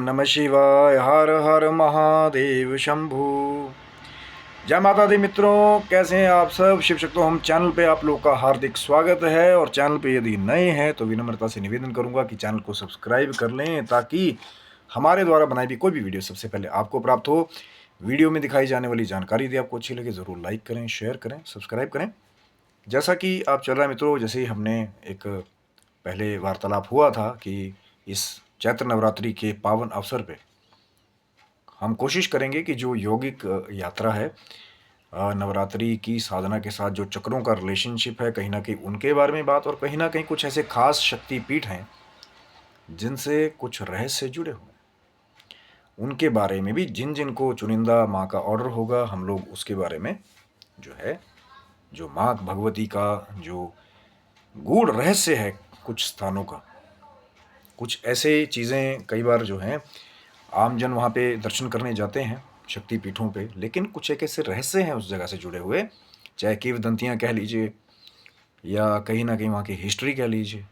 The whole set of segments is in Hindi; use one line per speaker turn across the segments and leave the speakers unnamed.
नमः शिवाय। हर हर महादेव शंभू। जय माता दी मित्रों, कैसे हैं आप सब। शिव शक्तो हम चैनल पे आप लोग का हार्दिक स्वागत है। और चैनल पे यदि नए हैं तो विनम्रता से निवेदन करूंगा कि चैनल को सब्सक्राइब कर लें ताकि हमारे द्वारा बनाई हुई कोई भी वीडियो सबसे पहले आपको प्राप्त हो। वीडियो में दिखाई जाने वाली जानकारी यदि आपको अच्छी लगे ज़रूर लाइक करें, शेयर करें, सब्सक्राइब करें। जैसा कि आप चल रहा है मित्रों, जैसे ही हमने एक पहले वार्तालाप हुआ था कि इस चैत्र नवरात्रि के पावन अवसर पे हम कोशिश करेंगे कि जो यौगिक यात्रा है, नवरात्रि की साधना के साथ जो चक्रों का रिलेशनशिप है, कहीं ना कहीं उनके बारे में बात, और कहीं ना कहीं कुछ ऐसे खास शक्तिपीठ हैं जिनसे कुछ रहस्य जुड़े हुए हैं, उनके बारे में भी जिन जिन को चुनिंदा माँ का ऑर्डर होगा हम लोग उसके बारे में जो है, जो माँ भगवती का जो गूढ़ रहस्य है कुछ स्थानों का, कुछ ऐसे चीज़ें कई बार जो हैं आम जन वहाँ पे दर्शन करने जाते हैं शक्तिपीठों पे, लेकिन कुछ एक ऐसे रहस्य हैं उस जगह से जुड़े हुए, चाहे किंवदंतियाँ कह लीजिए या कहीं ना कहीं वहाँ की हिस्ट्री कह लीजिए,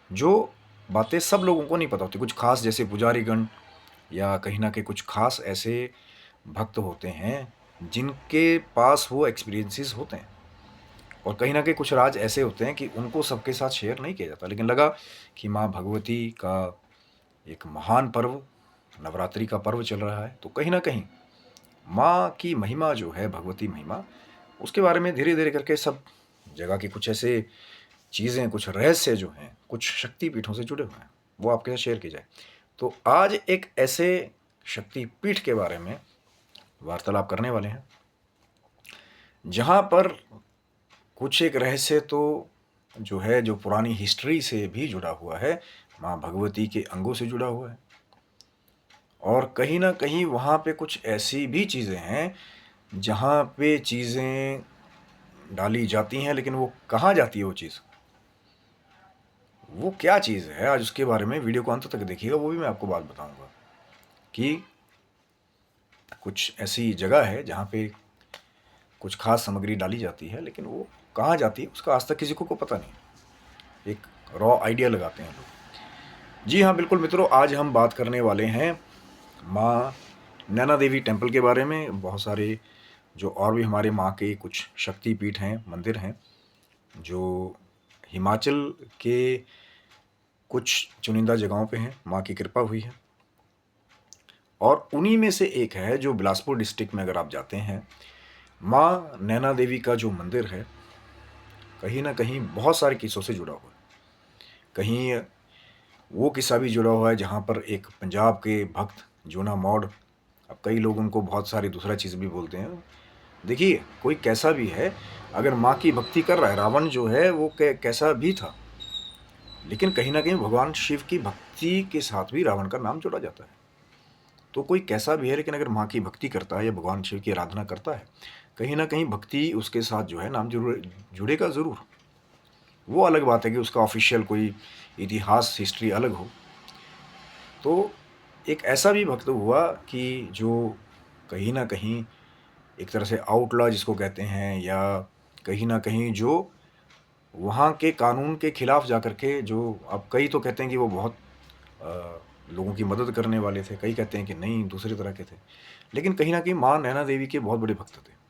जो बातें सब लोगों को नहीं पता होती। कुछ खास जैसे पुजारीगण या कहीं ना कहीं कुछ खास ऐसे भक्त होते हैं जिनके पास वो एक्सपीरियंसेस होते हैं, और कहीं ना कहीं कुछ राज ऐसे होते हैं कि उनको सबके साथ शेयर नहीं किया जाता। लेकिन लगा कि माँ भगवती का एक महान पर्व, नवरात्रि का पर्व चल रहा है, तो कहीं ना कहीं माँ की महिमा जो है, भगवती महिमा, उसके बारे में धीरे धीरे करके सब जगह की कुछ ऐसे चीज़ें, कुछ रहस्य जो हैं कुछ शक्तिपीठों से जुड़े हुए हैं, वो आपके साथ शेयर की जाए। तो आज एक ऐसे शक्तिपीठ के बारे में वार्तालाप करने वाले हैं जहाँ पर कुछ एक रहस्य तो जो है, जो पुरानी हिस्ट्री से भी जुड़ा हुआ है, माँ भगवती के अंगों से जुड़ा हुआ है, और कहीं ना कहीं वहाँ पे कुछ ऐसी भी चीज़ें हैं जहाँ पे चीज़ें डाली जाती हैं, लेकिन वो कहाँ जाती है वो चीज़, वो क्या चीज़ है, आज उसके बारे में वीडियो को अंत तक देखिएगा, वो भी मैं आपको बात बताऊंगा कि कुछ ऐसी जगह है जहाँ पे कुछ खास सामग्री डाली जाती है, लेकिन वो कहाँ जाती है उसका आज तक किसी को पता नहीं। एक रॉ आइडिया लगाते हैं लोग। जी हाँ बिल्कुल मित्रों, आज हम बात करने वाले हैं माँ नैना देवी टेम्पल के बारे में। बहुत सारे जो और भी हमारे माँ के कुछ शक्तिपीठ हैं, मंदिर हैं, जो हिमाचल के कुछ चुनिंदा जगहों पे हैं, माँ की कृपा हुई है। और उन्हीं में से एक है जो बिलासपुर डिस्ट्रिक्ट में अगर आप जाते हैं, माँ नैना देवी का जो मंदिर है, कहीं ना कहीं बहुत सारे किस्सों से जुड़ा हुआ है। कहीं वो किस्सा भी जुड़ा हुआ है जहाँ पर एक पंजाब के भक्त जूना मॉड, अब कई लोग उनको बहुत सारी दूसरा चीज़ भी बोलते हैं। देखिए, कोई कैसा भी है, अगर माँ की भक्ति कर रहा है, रावण जो है वो कैसा भी था, लेकिन कहीं ना कहीं भगवान शिव की भक्ति के साथ भी रावण का नाम जोड़ा जाता है। तो कोई कैसा भी है, लेकिन अगर माँ की भक्ति करता है या भगवान शिव की आराधना करता है, कहीं ना कहीं भक्ति उसके साथ जो है नाम जरूर जुड़ेगा ज़रूर। वो अलग बात है कि उसका ऑफिशियल कोई इतिहास, हिस्ट्री अलग हो। तो एक ऐसा भी भक्त हुआ कि जो कहीं ना कहीं एक तरह से आउटलॉ जिसको कहते हैं, या कहीं ना कहीं जो वहाँ के कानून के खिलाफ जाकर के, जो अब कई तो कहते हैं कि वो बहुत लोगों की मदद करने वाले थे, कई कहते हैं कि नहीं दूसरी तरह के थे, लेकिन कहीं ना कहीं माँ नैना देवी के बहुत बड़े भक्त थे।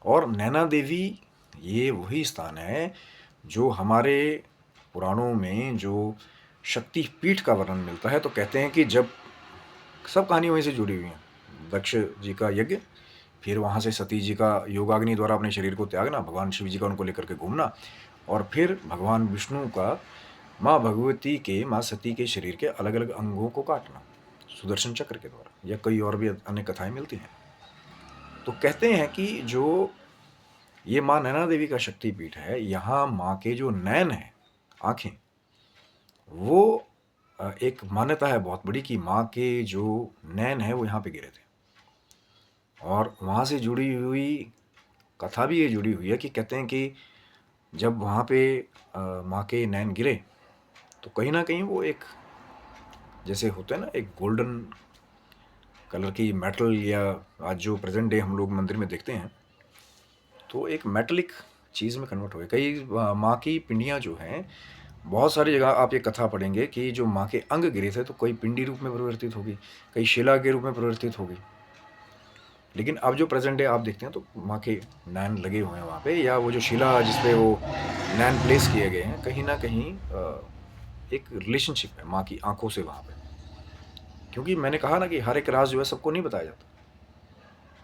और नैना देवी ये वही स्थान है जो हमारे पुराणों में जो शक्तिपीठ का वर्णन मिलता है, तो कहते हैं कि जब सब कहानी वहीं से जुड़ी हुई हैं, दक्ष जी का यज्ञ, फिर वहाँ से सती जी का योगाग्नि द्वारा अपने शरीर को त्यागना, भगवान शिव जी का उनको लेकर के घूमना, और फिर भगवान विष्णु का माँ भगवती के, माँ सती के शरीर के अलग अलग अंगों को काटना सुदर्शन चक्र के द्वारा, या कई और भी अन्य कथाएं मिलती हैं। तो कहते हैं कि जो ये माँ नैना देवी का शक्तिपीठ है, यहाँ माँ के जो नैन हैं, आँखें, वो एक मान्यता है बहुत बड़ी कि माँ के जो नैन है वो यहाँ पे गिरे थे। और वहाँ से जुड़ी हुई कथा भी ये जुड़ी हुई है कि कहते हैं कि जब वहाँ पे माँ के नैन गिरे, तो कहीं ना कहीं वो एक, जैसे होता है ना, एक गोल्डन कलर की मेटल, या आज जो प्रेजेंट डे हम लोग मंदिर में देखते हैं, तो एक मेटलिक चीज़ में कन्वर्ट हो गई। कई माँ की पिंडियाँ जो हैं बहुत सारी जगह आप ये कथा पढ़ेंगे कि जो माँ के अंग गिरे थे तो कोई पिंडी रूप में परिवर्तित होगी, कई शिला के रूप में परिवर्तित होगी। लेकिन अब जो प्रेजेंट डे आप देखते हैं तो माँ के नैन लगे हुए हैं वहाँ पे, या वो जो शिला जिसपे वो नैन प्लेस किए गए हैं, कहीं ना कहीं एक रिलेशनशिप है माँ की आंखों से वहाँ पे। क्योंकि मैंने कहा ना कि हर एक राज जो है सबको नहीं बताया जाता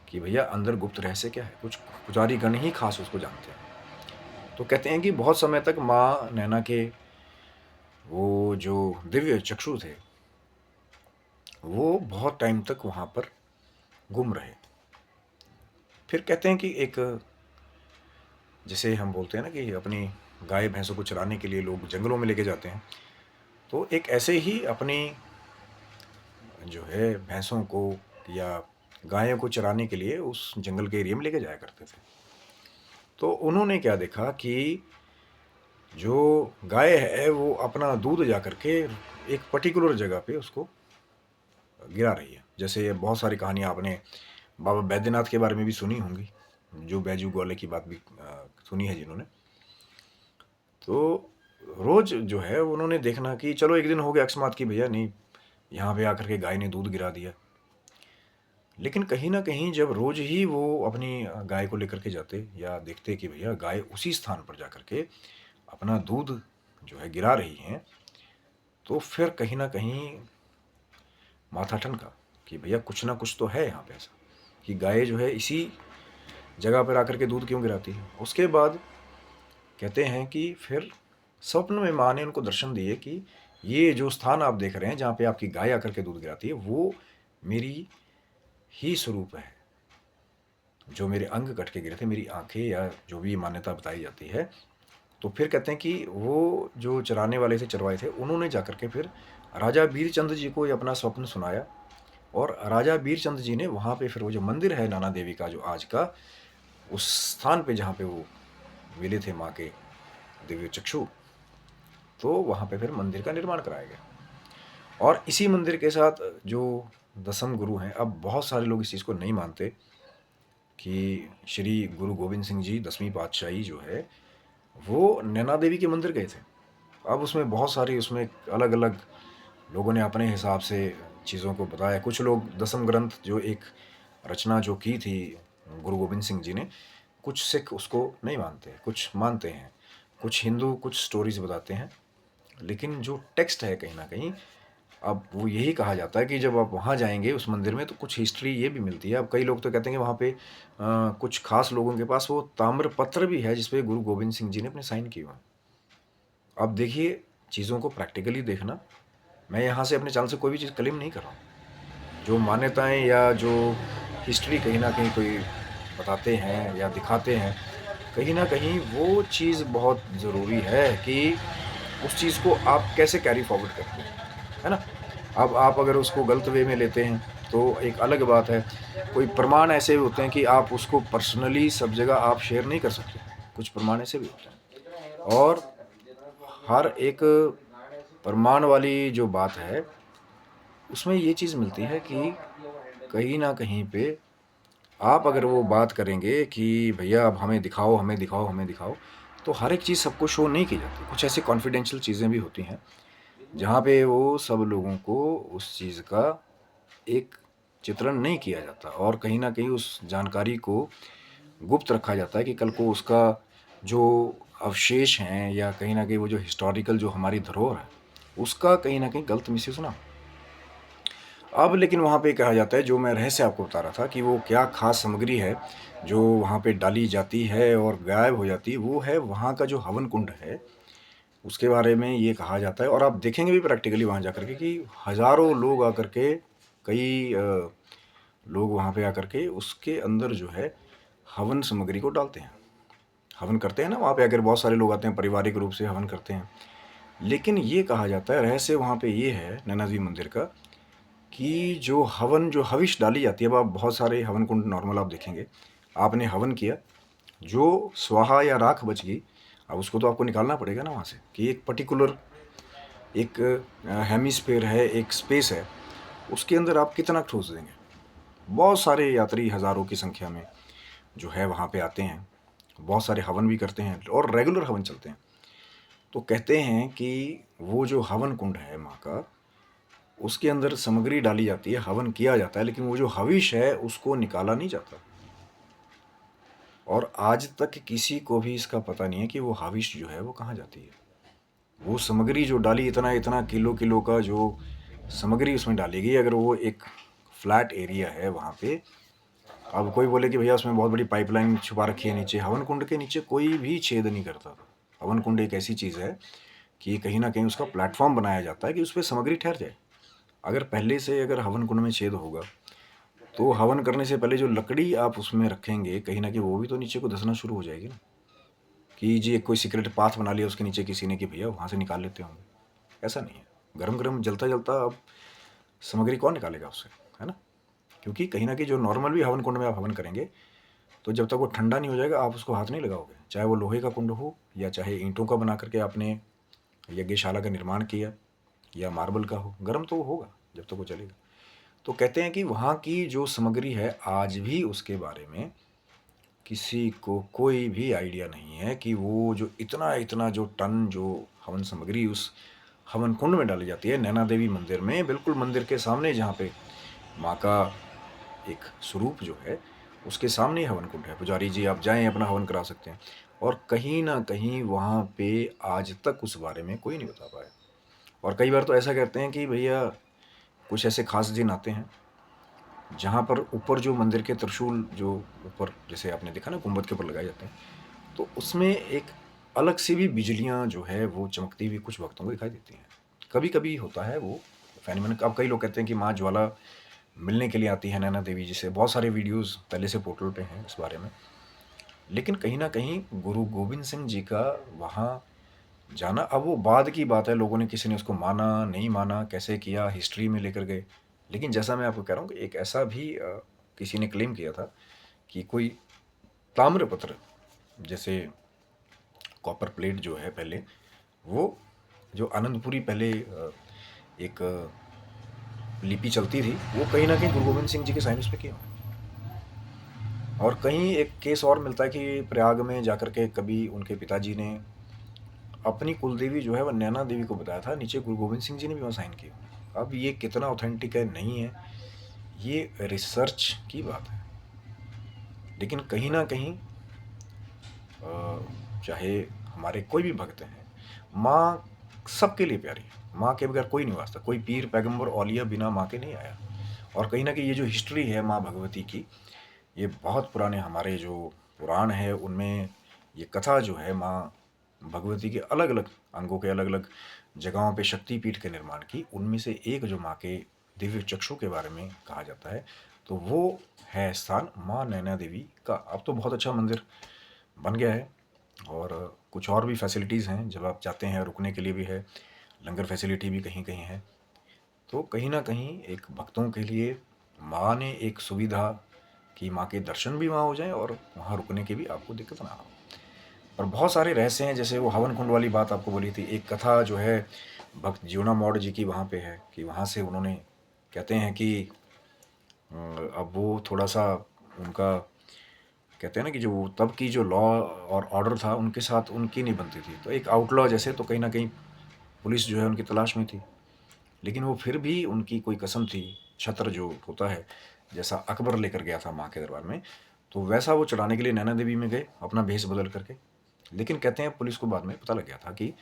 कि भैया अंदर गुप्त रहस्य क्या है, कुछ पुजारी गण ही खास उसको जानते हैं। तो कहते हैं कि बहुत समय तक माँ नैना के वो जो दिव्य चक्षु थे वो बहुत टाइम तक वहाँ पर गुम रहे। फिर कहते हैं कि एक, जैसे हम बोलते हैं ना कि अपनी गाय भैंसों को चराने के लिए लोग जंगलों में लेके जाते हैं, तो एक ऐसे ही अपनी जो है भैंसों को या गायों को चराने के लिए उस जंगल के एरिया में लेके जाया करते थे। तो उन्होंने क्या देखा कि जो गाय है वो अपना दूध जा करके एक पर्टिकुलर जगह पे उसको गिरा रही है। जैसे बहुत सारी कहानियाँ आपने बाबा बैद्यनाथ के बारे में भी सुनी होंगी, जो बैजू ग्वाले की बात भी सुनी है जिन्होंने। तो रोज जो है उन्होंने देखना कि चलो एक दिन हो गया अकस्मात की भैया नहीं, यहाँ पे आकर के गाय ने दूध गिरा दिया। लेकिन कहीं ना कहीं जब रोज ही वो अपनी गाय को लेकर के जाते या देखते कि भैया गाय उसी स्थान पर जा करके अपना दूध जो है गिरा रही हैं, तो फिर कहीं ना कहीं माथा ठनका कि भैया कुछ ना कुछ तो है यहाँ पे ऐसा कि गाय जो है इसी जगह पर आकर के दूध क्यों गिराती है। उसके बाद कहते हैं कि फिर स्वप्न में माँ ने उनको दर्शन दिए कि ये जो स्थान आप देख रहे हैं जहाँ पे आपकी गाय आकर के दूध गिराती है वो मेरी ही स्वरूप है, जो मेरे अंग कट के गिरे थे, मेरी आंखें, या जो भी मान्यता बताई जाती है। तो फिर कहते हैं कि वो जो चराने वाले थे, चरवाए थे, उन्होंने जाकर के फिर राजा बीरचंद जी को ये अपना स्वप्न सुनाया, और राजा बीरचंद जी ने वहाँ पे फिर वो जो मंदिर है नैना देवी का जो आज का, उस स्थान पे जहाँ पे वो मिले थे माँ के दिव्य चक्षु, तो वहाँ पे फिर मंदिर का निर्माण कराया गया। और इसी मंदिर के साथ जो दसम गुरु हैं, अब बहुत सारे लोग इस चीज़ को नहीं मानते कि श्री गुरु गोविंद सिंह जी 10वीं पातशाही जो है वो नैना देवी के मंदिर गए थे। अब उसमें बहुत सारी, उसमें अलग अलग लोगों ने अपने हिसाब से चीज़ों को बताया। कुछ लोग दसम ग्रंथ जो एक रचना जो की थी गुरु गोविंद सिंह जी ने, कुछ सिख उसको नहीं मानते, कुछ मानते हैं, कुछ हिंदू कुछ स्टोरीज बताते हैं। लेकिन जो टेक्स्ट है कहीं ना कहीं, अब वो यही कहा जाता है कि जब आप वहाँ जाएंगे उस मंदिर में तो कुछ हिस्ट्री ये भी मिलती है। अब कई लोग तो कहते हैं कि वहाँ पे कुछ खास लोगों के पास वो ताम्र पत्र भी है जिसपे गुरु गोविंद सिंह जी ने अपने साइन किए हुए। अब देखिए चीज़ों को प्रैक्टिकली देखना, मैं यहाँ से अपने चैनल से कोई भी चीज़ क्लेम नहीं कर रहा हूँ। जो मान्यताएं या जो हिस्ट्री कहीं ना कहीं कोई बताते हैं या दिखाते हैं, कहीं ना कहीं वो चीज़ बहुत ज़रूरी है कि उस चीज़ को आप कैसे कैरी फॉरवर्ड करते हैं, है ना। अब आप अगर उसको गलत वे में लेते हैं तो एक अलग बात है। कोई प्रमाण ऐसे होते हैं कि आप उसको पर्सनली सब जगह आप शेयर नहीं कर सकते, कुछ प्रमाण ऐसे भी होते हैं। और हर एक प्रमाण वाली जो बात है उसमें ये चीज़ मिलती है कि कहीं ना कहीं पे आप अगर वो बात करेंगे कि भैया अब हमें दिखाओ हमें दिखाओ हमें दिखाओ, तो हर एक चीज़ सबको शो नहीं की जाती। कुछ ऐसी कॉन्फिडेंशियल चीज़ें भी होती हैं जहाँ पे वो सब लोगों को उस चीज़ का एक चित्रण नहीं किया जाता, और कहीं ना कहीं उस जानकारी को गुप्त रखा जाता है कि कल को उसका जो अवशेष हैं या कहीं ना कहीं वो जो हिस्टोरिकल जो हमारी धरोहर है उसका कहीं ना कहीं गलत मिसयूज ना। अब लेकिन वहाँ पे कहा जाता है, जो मैं रहस्य आपको बता रहा था कि वो क्या खास सामग्री है जो वहाँ पे डाली जाती है और गायब हो जाती है, वो है वहाँ का जो हवन कुंड है। उसके बारे में ये कहा जाता है, और आप देखेंगे भी प्रैक्टिकली वहाँ जाकर के कि हज़ारों लोग आकर के, कई लोग वहाँ पे आकर के उसके अंदर जो है हवन सामग्री को डालते हैं, हवन करते हैं ना। वहाँ पे अगर बहुत सारे लोग आते हैं पारिवारिक रूप से हवन करते हैं। लेकिन ये कहा जाता है रहस्य वहाँ पे ये है नैना देवी मंदिर का कि जो हवन जो हविष डाली जाती है, अब आप बहुत सारे हवन कुंड नॉर्मल आप देखेंगे, आपने हवन किया, जो स्वाहा या राख बच गई, अब उसको तो आपको निकालना पड़ेगा ना वहाँ से, कि एक पर्टिकुलर एक हेमिस्फेयर है, एक स्पेस है, उसके अंदर आप कितना ठोस देंगे। बहुत सारे यात्री हज़ारों की संख्या में जो है वहाँ पे आते हैं, बहुत सारे हवन भी करते हैं और रेगुलर हवन चलते हैं। तो कहते हैं कि वो जो हवन कुंड है माँ का, उसके अंदर सामग्री डाली जाती है, हवन किया जाता है, लेकिन वो जो हविष है उसको निकाला नहीं जाता। और आज तक किसी को भी इसका पता नहीं है कि वो हविष जो है वो कहाँ जाती है। वो सामग्री जो डाली, इतना इतना किलो किलो का जो सामग्री उसमें डाली गई, अगर वो एक फ्लैट एरिया है वहाँ पे, अब कोई बोले कि भैया उसमें बहुत बड़ी पाइपलाइन छुपा रखी है नीचे, हवन कुंड के नीचे कोई भी छेद नहीं करता था। हवन कुंड एक ऐसी चीज़ है कि कहीं ना कहीं उसका प्लेटफॉर्म बनाया जाता है कि उस पर सामग्री ठहर जाए। अगर पहले से अगर हवन कुंड में छेद होगा तो हवन करने से पहले जो लकड़ी आप उसमें रखेंगे, कहीं ना कहीं वो भी तो नीचे को धंसना शुरू हो जाएगी ना, कि जी कोई सीक्रेट पाथ बना लिया उसके नीचे किसी ने कि भैया वहाँ से निकाल लेते होंगे। ऐसा नहीं है। गरम गरम जलता जलता अब सामग्री कौन निकालेगा उससे, है ना। क्योंकि कहीं ना कहीं जो नॉर्मल भी हवन कुंड में आप हवन करेंगे तो जब तक वो ठंडा नहीं हो जाएगा आप उसको हाथ नहीं लगाओगे, चाहे वो लोहे का कुंड हो या चाहे ईंटों का बना करके आपने यज्ञशाला का निर्माण किया या मार्बल का हो, गर्म तो वो होगा जब तक वो चलेगा। तो कहते हैं कि वहाँ की जो सामग्री है आज भी उसके बारे में किसी को कोई भी आइडिया नहीं है कि वो जो इतना इतना जो टन जो हवन सामग्री उस हवन कुंड में डाली जाती है नैना देवी मंदिर में, बिल्कुल मंदिर के सामने जहाँ पे माँ का एक स्वरूप जो है उसके सामने ही हवन कुंड है। पुजारी जी आप जाएं अपना हवन करा सकते हैं। और कहीं ना कहीं वहाँ पे आज तक उस बारे में कोई नहीं बता पाया। और कई बार तो ऐसा कहते हैं कि भैया कुछ ऐसे खास दिन आते हैं जहाँ पर ऊपर जो मंदिर के त्रिशूल जो ऊपर जैसे आपने देखा ना गुंबद के ऊपर लगाए जाते हैं, तो उसमें एक अलग सी भी बिजलियाँ जो है वो चमकती हुई कुछ भक्तों को दिखाई देती हैं। कभी कभी होता है वो फेनोमेनन। अब कई लोग कहते हैं कि माँ ज्वाला मिलने के लिए आती है नैना देवी जी से, बहुत सारे वीडियोस पहले से पोर्टल पे हैं इस बारे में। लेकिन कहीं ना कहीं गुरु गोविंद सिंह जी का वहाँ जाना, अब वो बाद की बात है, लोगों ने किसी ने उसको माना नहीं माना कैसे किया हिस्ट्री में लेकर गए। लेकिन जैसा मैं आपको कह रहा हूँ कि एक ऐसा भी किसी ने क्लेम किया था कि कोई ताम्रपत्र जैसे कॉपर प्लेट जो है पहले, वो जो आनंदपुरी पहले एक लिपि चलती थी, वो कहीं ना कहीं गुरु गोविंद सिंह जी के साइन उस पर किए हुए हैं। और कहीं एक केस और मिलता है कि प्रयाग में जाकर के कभी उनके पिताजी ने अपनी कुलदेवी जो है वह नैना देवी को बताया था, नीचे गुरु गोविंद सिंह जी ने भी वहाँ साइन किए। अब ये कितना ऑथेंटिक है नहीं है, ये रिसर्च की बात है। लेकिन कहीं ना कहीं चाहे हमारे कोई भी भक्त हैं, माँ सबके लिए प्यारी है। माँ के बगैर कोई नहीं वास्ता, कोई पीर पैगंबर औलिया बिना माँ के नहीं आया। और कहीं ना कहीं ये जो हिस्ट्री है माँ भगवती की, ये बहुत पुराने हमारे जो पुराण है उनमें ये कथा जो है माँ भगवती के अलग अलग अंगों के अलग अलग जगहों पे शक्तिपीठ के निर्माण की, उनमें से एक जो माँ के दिव्य चक्षु के बारे में कहा जाता है, तो वो है स्थान माँ नैना देवी का। अब तो बहुत अच्छा मंदिर बन गया है और कुछ और भी फैसिलिटीज़ हैं, जब आप जाते हैं रुकने के लिए भी है, लंगर फैसिलिटी भी कहीं कहीं है। तो कहीं ना कहीं एक भक्तों के लिए माँ ने एक सुविधा कि माँ के दर्शन भी वहाँ हो जाएं और वहाँ रुकने की भी आपको दिक्कत ना हो। और बहुत सारे रहस्य हैं, जैसे वो हवन कुंड वाली बात आपको बोली थी, एक कथा जो है भक्त जीवना मौर्य जी की वहाँ पे है कि वहाँ से उन्होंने कहते हैं कि अब वो थोड़ा सा उनका कहते हैं ना कि जो तब की जो लॉ और ऑर्डर था उनके साथ उनकी नहीं बनती थी, तो एक आउटलॉ जैसे, तो कहीं ना कहीं पुलिस जो है उनकी तलाश में थी। लेकिन वो फिर भी उनकी कोई कसम थी, छत्र जो होता है जैसा अकबर लेकर गया था माँ के दरबार में, तो वैसा वो चढ़ाने के लिए नैना देवी में गए अपना भेष बदल करके। लेकिन कहते हैं पुलिस को बाद में पता लग गया था कि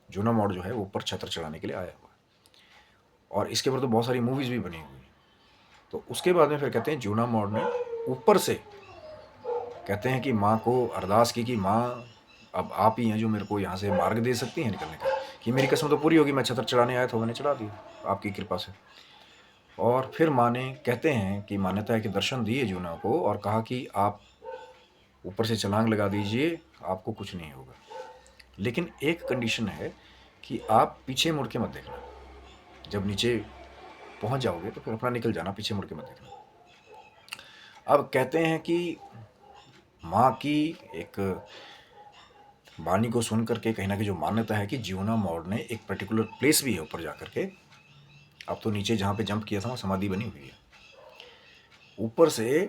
जूना मॉड जो है वो ऊपर छत्र चढ़ाने के लिए आया हुआ है। और इसके ऊपर तो बहुत सारी मूवीज़ भी बनी हुई हैं। तो उसके बाद में फिर कहते हैं जूना मॉड ने ऊपर से कहते हैं कि माँ को अरदास की कि माँ अब आप ही हैं जो मेरे को यहाँ से मार्ग दे सकती हैं निकलने का, कि मेरी कसम तो पूरी होगी, मैं छत्र चढ़ाने आया था मैंने चढ़ा दिया आपकी कृपा से। और फिर माँ ने कहते हैं कि मान्यता है कि दर्शन दिए जूना को और कहा कि आप ऊपर से छलांग लगा दीजिए, आपको कुछ नहीं होगा, लेकिन एक कंडीशन है कि आप पीछे मुड़ के मत देखना, जब नीचे पहुंच जाओगे तो फिर अपना निकल जाना, पीछे मुड़ के मत देखना। अब कहते हैं कि माँ की एक वाणी को सुन करके कहीं ना कहीं जो मान्यता है कि जीवना मॉड ने एक पर्टिकुलर प्लेस भी है ऊपर जा करके, अब तो नीचे जहाँ पे जंप किया था वहाँ समाधि बनी हुई है, ऊपर से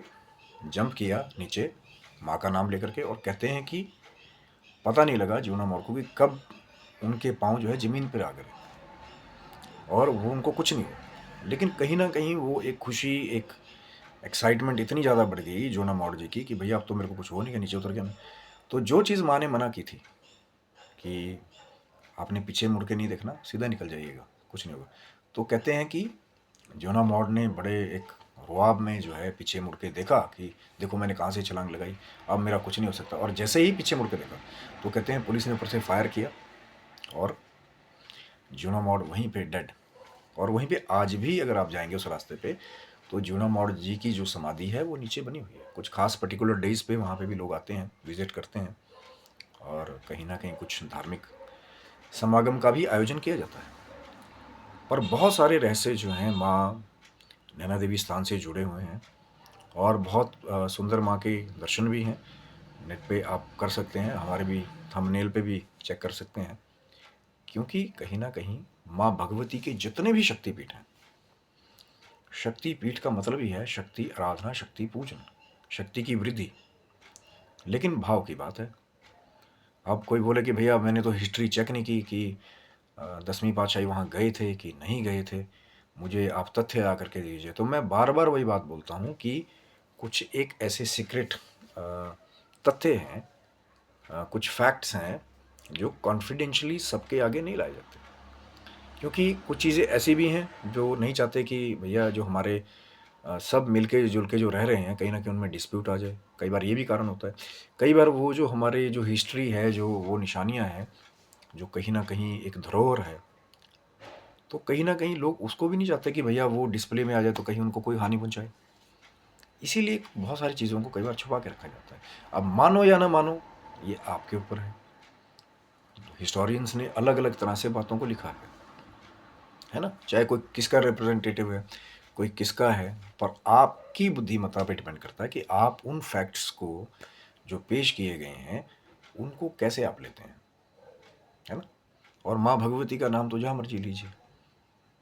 जंप किया नीचे माँ का नाम लेकर के, और कहते हैं कि पता नहीं लगा जीवना मॉड को कि कब उनके पाँव जो है ज़मीन पर आ गए और वो उनको कुछ नहीं हुआ। लेकिन कहीं न कहीं वो एक खुशी, एक एक्साइटमेंट इतनी ज़्यादा बढ़ गई जोना मॉड जी की कि भैया अब तो मेरे को कुछ हो नहीं गया, नीचे उतर गया मैं। तो जो चीज़ माँ ने मना की थी कि आपने पीछे मुड़ के नहीं देखना, सीधा निकल जाइएगा, कुछ नहीं होगा। तो कहते हैं कि जोना मॉड ने बड़े एक रुआब में जो है पीछे मुड़ के देखा कि देखो मैंने कहाँ से छलांग लगाई, अब मेरा कुछ नहीं हो सकता। और जैसे ही पीछे मुड़ के देखा तो कहते हैं पुलिस ने ऊपर से फायर किया और जोना मॉड वहीं पे डेड। और वहीं पे आज भी अगर आप जाएंगे उस रास्ते पे तो जोना मॉड जी की जो समाधि है वो नीचे बनी हुई है। कुछ खास पर्टिकुलर डेज पे वहाँ पे भी लोग आते हैं, विजिट करते हैं और कहीं ना कहीं कुछ धार्मिक समागम का भी आयोजन किया जाता है। पर बहुत सारे रहस्य जो हैं माँ नैना देवी स्थान से जुड़े हुए हैं और बहुत सुंदर माँ के दर्शन भी हैं। नेट पे आप कर सकते हैं, हमारे भी थंबनेल पे भी चेक कर सकते हैं। क्योंकि कहीं ना कहीं माँ भगवती के जितने भी शक्तिपीठ हैं, शक्तिपीठ का मतलब ही है शक्ति आराधना, शक्ति पूजन, शक्ति की वृद्धि। लेकिन भाव की बात है। अब कोई बोले कि भैया मैंने तो हिस्ट्री चेक नहीं की कि 10वीं पातशाही वहाँ गए थे कि नहीं गए थे, मुझे आप तथ्य ला करके दीजिए। तो मैं बार बार वही बात बोलता हूँ कि कुछ एक ऐसे सीक्रेट तथ्य हैं, कुछ फैक्ट्स हैं जो कॉन्फिडेंशियली सबके आगे नहीं लाए जाते। क्योंकि कुछ चीज़ें ऐसी भी हैं जो नहीं चाहते कि भैया जो हमारे सब मिलके जुल के जो रह रहे हैं कहीं ना कहीं उनमें डिस्प्यूट आ जाए। कई बार ये भी कारण होता है। कई बार वो जो हमारे जो हिस्ट्री है, जो वो निशानियाँ हैं, जो कहीं ना कहीं एक धरोहर है, तो कहीं ना कहीं लोग उसको भी नहीं चाहते कि भैया वो डिस्प्ले में आ जाए तो कहीं उनको कोई हानि पहुंचाए। इसीलिए बहुत सारी चीज़ों को कई बार छुपा के रखा जाता है। अब मानो या ना मानो ये आपके ऊपर है। हिस्टोरियंस ने अलग अलग तरह से बातों को लिखा है ना, चाहे कोई किसका रिप्रेजेंटेटिव है, कोई किसका है, पर आपकी बुद्धिमत्ता पे डिपेंड करता है कि आप उन फैक्ट्स को जो पेश किए गए हैं उनको कैसे आप लेते हैं, है ना। और माँ भगवती का नाम तो जहाँ मर्जी लीजिए,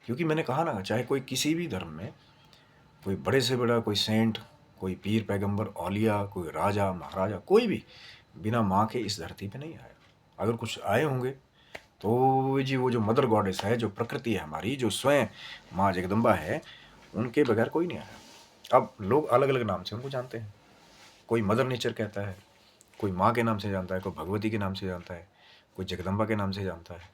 क्योंकि मैंने कहा ना, चाहे कोई किसी भी धर्म में कोई बड़े से बड़ा कोई सेंट, कोई पीर पैगंबर औलिया, कोई राजा महाराजा, कोई भी बिना माँ के इस धरती पे नहीं आया। अगर कुछ आए होंगे तो जी वो जो मदर गॉडेस है, जो प्रकृति है हमारी, जो स्वयं माँ जगदम्बा है, उनके बगैर कोई नहीं आया। अब लोग अलग अलग नाम से उनको जानते हैं। कोई मदर नेचर कहता है, कोई माँ के नाम से जानता है, कोई भगवती के नाम से जानता है, कोई जगदम्बा के नाम से जानता है।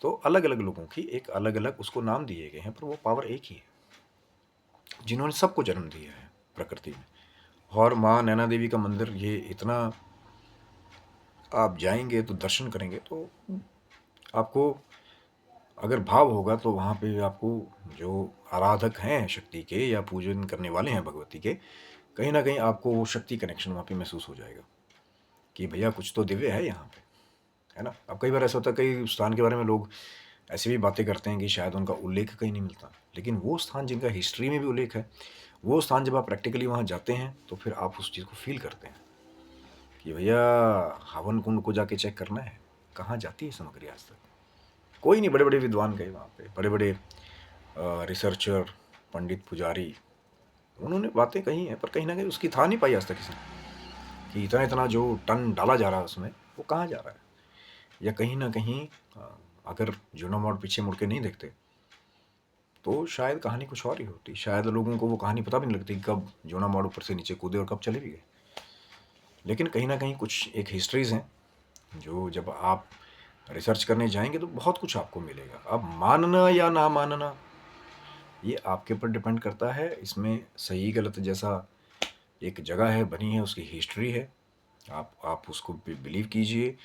तो अलग अलग लोगों की एक अलग अलग उसको नाम दिए गए हैं, पर वो पावर एक ही है जिन्होंने सबको जन्म दिया है प्रकृति में। और माँ नैना देवी का मंदिर ये इतना, आप जाएंगे तो दर्शन करेंगे तो आपको अगर भाव होगा तो वहाँ पे आपको जो आराधक हैं शक्ति के या पूजन करने वाले हैं भगवती के, कहीं ना कहीं आपको वो शक्ति कनेक्शन वहाँ पे महसूस हो जाएगा कि भैया कुछ तो दिव्य है यहाँ पे, है ना। अब कई बार ऐसा होता है, कई स्थान के बारे में लोग ऐसी भी बातें करते हैं कि शायद उनका उल्लेख कहीं नहीं मिलता, लेकिन वो स्थान जिनका हिस्ट्री में भी उल्लेख है, वो स्थान जब आप प्रैक्टिकली वहाँ जाते हैं तो फिर आप उस चीज़ को फील करते हैं कि भैया हवन कुंड को जाके चेक करना है, कहाँ जाती है सामग्री आज तक। कोई नहीं, बड़े बड़े विद्वान गए वहाँ पे, बड़े बड़े रिसर्चर, पंडित, पुजारी, उन्होंने बातें कही हैं, पर कहीं ना कहीं उसकी था नहीं पाई आज तक किसी ने कि इतना इतना जो टन डाला जा रहा है उसमें वो कहाँ जा रहा है। या कहीं ना कहीं अगर जोना मॉड पीछे मुड़ के नहीं देखते तो शायद कहानी कुछ और ही होती। शायद लोगों को वो कहानी पता भी नहीं लगती कब जोना मॉड ऊपर से नीचे कूदे और कब चले भी गए। लेकिन कहीं ना कहीं कुछ एक हिस्ट्रीज़ हैं जो जब आप रिसर्च करने जाएंगे तो बहुत कुछ आपको मिलेगा। अब मानना या ना मानना ये आपके ऊपर डिपेंड करता है। इसमें सही गलत जैसा एक जगह है बनी है, उसकी हिस्ट्री है, आप उसको बिलीव कीजिए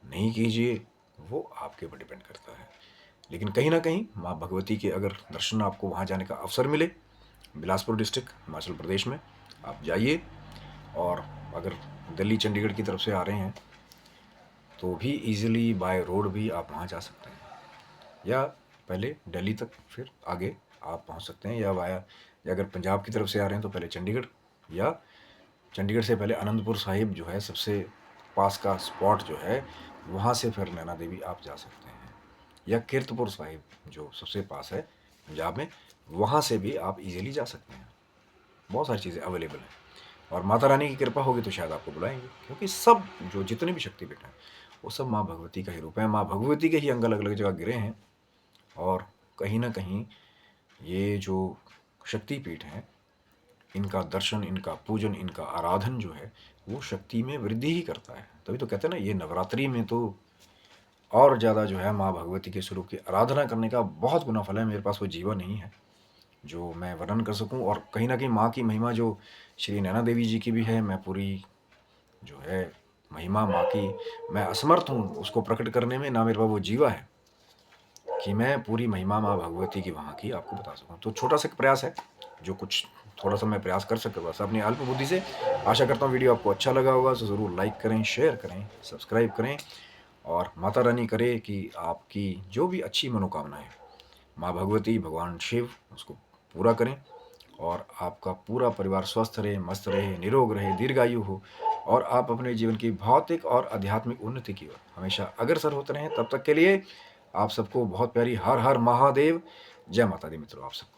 नहीं कीजिए, वो आपके ऊपर डिपेंड करता है। लेकिन कहीं ना कहीं माँ भगवती के अगर दर्शन आपको वहाँ जाने का अवसर मिले, बिलासपुर डिस्ट्रिक्ट हिमाचल प्रदेश में आप जाइए। और अगर दिल्ली चंडीगढ़ की तरफ से आ रहे हैं तो भी इजीली बाय रोड भी आप वहाँ जा सकते हैं, या पहले दिल्ली तक फिर आगे आप पहुँच सकते हैं, या वाया, या अगर पंजाब की तरफ से आ रहे हैं तो पहले चंडीगढ़, या चंडीगढ़ से पहले आनंदपुर साहिब जो है सबसे पास का स्पॉट जो है, वहाँ से फिर नैना देवी आप जा सकते हैं, या कीरतपुर साहिब जो सबसे पास है पंजाब में, वहाँ से भी आप इजीली जा सकते हैं। बहुत सारी चीज़ें अवेलेबल हैं और माता रानी की कृपा होगी तो शायद आपको बुलाएंगे, क्योंकि सब जो जितने भी शक्तिपीठ हैं वो सब माँ भगवती का ही रूप है। माँ भगवती के ही अंग अलग अलग जगह गिरे हैं और कहीं ना कहीं ये जो शक्तिपीठ हैं, इनका दर्शन, इनका पूजन, इनका आराधन जो है वो शक्ति में वृद्धि ही करता है। तभी तो कहते हैं ना, ये नवरात्रि में तो और ज़्यादा जो है माँ भगवती के स्वरूप की आराधना करने का बहुत गुना फल है। मेरे पास वो जीवन नहीं है जो मैं वर्णन कर सकूं। और कहीं ना कहीं माँ की महिमा जो श्री नैना देवी जी की भी है, मैं पूरी जो है महिमा माँ की, मैं असमर्थ हूँ उसको प्रकट करने में, ना मेरे पास वो जीवा है कि मैं पूरी महिमा माँ भगवती की वहाँ की आपको बता सकूँ। तो छोटा सा प्रयास है, जो कुछ थोड़ा सा मैं प्रयास कर सकता बस अपनी अल्प बुद्धि से। आशा करता हूँ वीडियो आपको अच्छा लगा होगा, तो ज़रूर लाइक करें, शेयर करें, सब्सक्राइब करें और माता रानी करे कि आपकी जो भी अच्छी मनोकामनाएं माँ भगवती, भगवान शिव उसको पूरा करें और आपका पूरा परिवार स्वस्थ रहे, मस्त रहे, निरोग रहे, दीर्घायु हो और आप अपने जीवन की भौतिक और आध्यात्मिक उन्नति की ओर हमेशा अग्रसर होते रहें। तब तक के लिए आप सबको बहुत प्यारी हर हर महादेव, जय माता दी मित्रों आप सबको।